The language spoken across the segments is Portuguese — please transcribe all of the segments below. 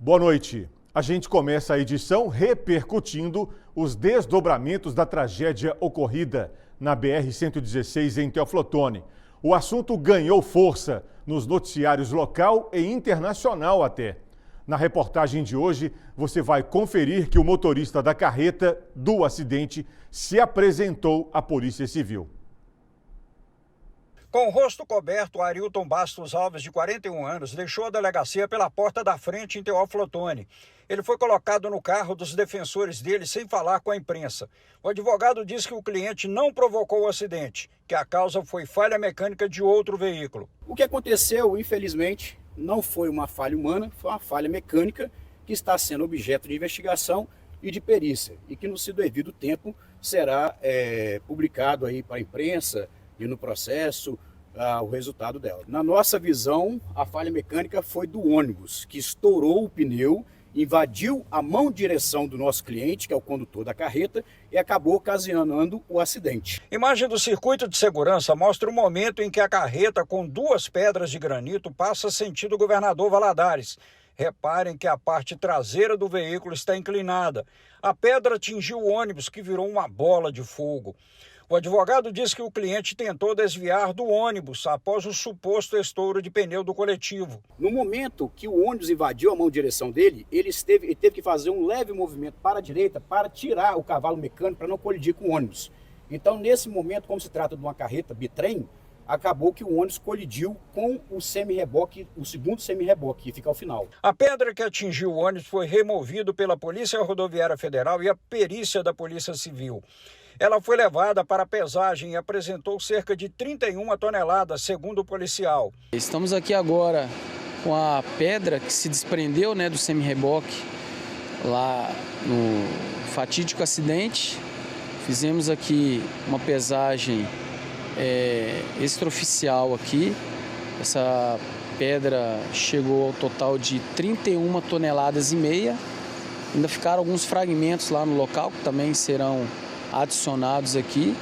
Boa noite. A gente começa a edição repercutindo os desdobramentos da tragédia ocorrida na BR-116 em Teoflotone. O assunto ganhou força nos noticiários local e internacional até. Na reportagem de hoje, você vai conferir que o motorista da carreta do acidente se apresentou à Polícia Civil. Com o rosto coberto, Arilton Bastos Alves, de 41 anos, deixou a delegacia pela porta da frente em Teoflotone. Ele foi colocado no carro dos defensores dele sem falar com a imprensa. O advogado diz que o cliente não provocou o acidente, que a causa foi falha mecânica de outro veículo. O que aconteceu, infelizmente, não foi uma falha humana, foi uma falha mecânica que está sendo objeto de investigação e de perícia e que no seu devido tempo será publicado aí para a imprensa e no processo o resultado dela. Na nossa visão, a falha mecânica foi do ônibus, que estourou o pneu, invadiu a mão direção do nosso cliente, que é o condutor da carreta, e acabou ocasionando o acidente. Imagem do circuito de segurança mostra o momento em que a carreta com 2 pedras de granito passa sentido Governador Valadares. Reparem que a parte traseira do veículo está inclinada. A pedra atingiu o ônibus, que virou uma bola de fogo. O advogado diz que o cliente tentou desviar do ônibus após o suposto estouro de pneu do coletivo. No momento que o ônibus invadiu a mão direção dele, ele teve que fazer um leve movimento para a direita para tirar o cavalo mecânico para não colidir com o ônibus. Então, nesse momento, como se trata de uma carreta bitrem, acabou que o ônibus colidiu com o semi-reboque, o segundo semi-reboque, que fica ao final. A pedra que atingiu o ônibus foi removida pela Polícia Rodoviária Federal e a perícia da Polícia Civil. Ela foi levada para a pesagem e apresentou cerca de 31 toneladas, segundo o policial. Estamos aqui agora com a pedra que se desprendeu, do semi-reboque lá no fatídico acidente. Fizemos aqui uma pesagem extraoficial aqui. Essa pedra chegou ao total de 31 toneladas e meia. Ainda ficaram alguns fragmentos lá no local que também serão adicionados aqui,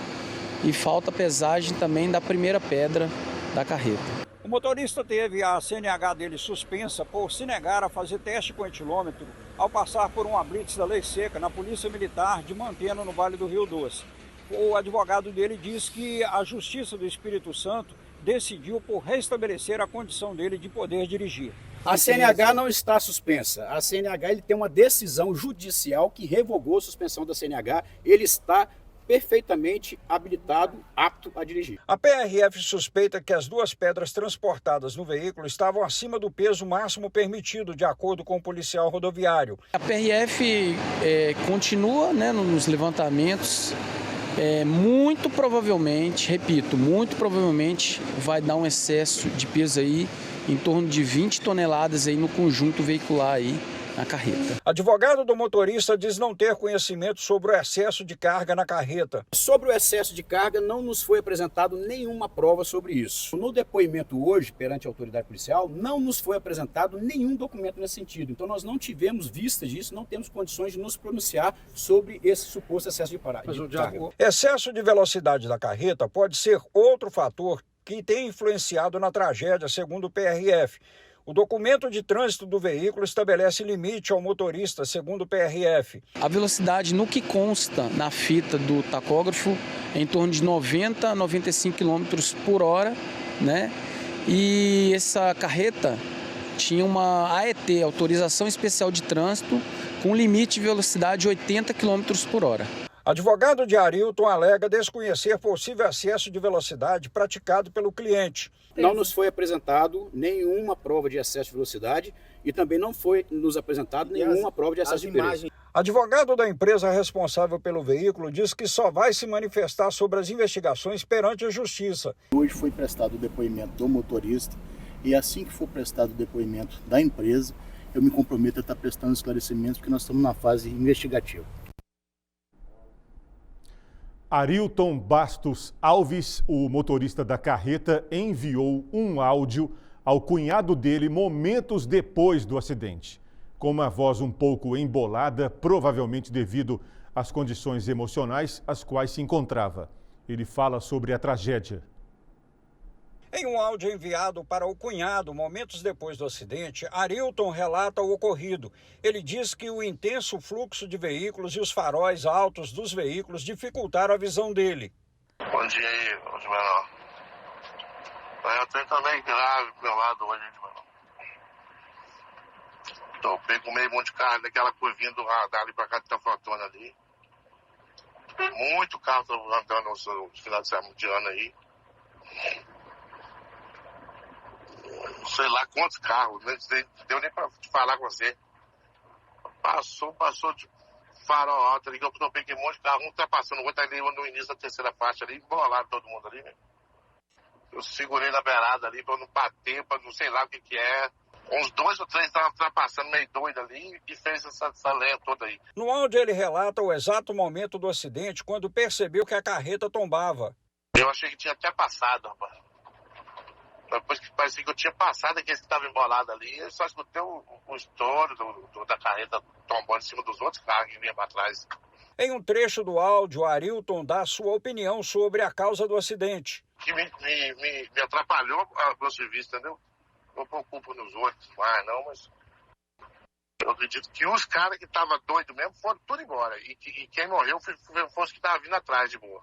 e falta a pesagem também da primeira pedra da carreta. O motorista teve a CNH dele suspensa por se negar a fazer teste com etilômetro ao passar por uma blitz da Lei Seca na Polícia Militar de Mantena, no Vale do Rio Doce. O advogado dele diz que a Justiça do Espírito Santo decidiu por restabelecer a condição dele de poder dirigir. A CNH não está suspensa. A CNH ele tem uma decisão judicial que revogou a suspensão da CNH. Ele está perfeitamente habilitado, apto a dirigir. A PRF suspeita que as 2 pedras transportadas no veículo estavam acima do peso máximo permitido, de acordo com o policial rodoviário. A PRF continua nos levantamentos. Muito provavelmente, repito, muito provavelmente vai dar um excesso de peso aí, em torno de 20 toneladas aí no conjunto veicular aí na carreta. Advogado do motorista diz não ter conhecimento sobre o excesso de carga na carreta. Sobre o excesso de carga, não nos foi apresentado nenhuma prova sobre isso. No depoimento hoje, perante a autoridade policial, não nos foi apresentado nenhum documento nesse sentido. Então nós não tivemos vista disso, não temos condições de nos pronunciar sobre esse suposto excesso de carga. Excesso de velocidade da carreta pode ser outro fator que tem influenciado na tragédia, segundo o PRF. O documento de trânsito do veículo estabelece limite ao motorista, segundo o PRF. A velocidade no que consta na fita do tacógrafo é em torno de 90 a 95 km por hora, E essa carreta tinha uma AET, Autorização Especial de Trânsito, com limite de velocidade de 80 km por hora. Advogado de Arilton alega desconhecer possível excesso de velocidade praticado pelo cliente. Não nos foi apresentado nenhuma prova de excesso de velocidade e também não foi nos apresentado nenhuma prova de excesso de perigo. Advogado da empresa responsável pelo veículo diz que só vai se manifestar sobre as investigações perante a Justiça. Hoje foi prestado o depoimento do motorista e assim que for prestado o depoimento da empresa, eu me comprometo a estar prestando esclarecimentos porque nós estamos na fase investigativa. Arilton Bastos Alves, o motorista da carreta, enviou um áudio ao cunhado dele momentos depois do acidente. Com uma voz um pouco embolada, provavelmente devido às condições emocionais às quais se encontrava. Ele fala sobre a tragédia. Em um áudio enviado para o cunhado momentos depois do acidente, Arilton relata o ocorrido. Ele diz que o intenso fluxo de veículos e os faróis altos dos veículos dificultaram a visão dele. Bom dia aí, Osmar. Eu tenho também grave do meu lado hoje, Osmar. Topei com meio monte de carro naquela curvinha do radar ali pra cá de Teoflotone ali. Muito carro andando no final de ano aí. Sei lá quantos carros, não deu nem pra falar com você. Passou de farol alto ali, que eu topei com um monte de carro, um ultrapassando, o outro ali no início da terceira faixa ali, embolado todo mundo ali, né? Eu segurei na beirada ali pra não bater, pra não sei lá o que é. Uns 2 ou 3 estavam ultrapassando meio doido ali e fez essa lenha toda aí. No áudio ele relata o exato momento do acidente, quando percebeu que a carreta tombava. Eu achei que tinha até passado, rapaz. Depois que parecia que eu tinha passado, aquele que estava embolado ali, eu só escutei o estouro da carreta tombando em cima dos outros carros que vinham para trás. Em um trecho do áudio, Arilton dá sua opinião sobre a causa do acidente. Que me atrapalhou o meu serviço, entendeu? Não pôr culpa nos outros, mas eu acredito que os caras que estavam doidos mesmo foram tudo embora. E quem morreu foi os que estavam vindo atrás de boa.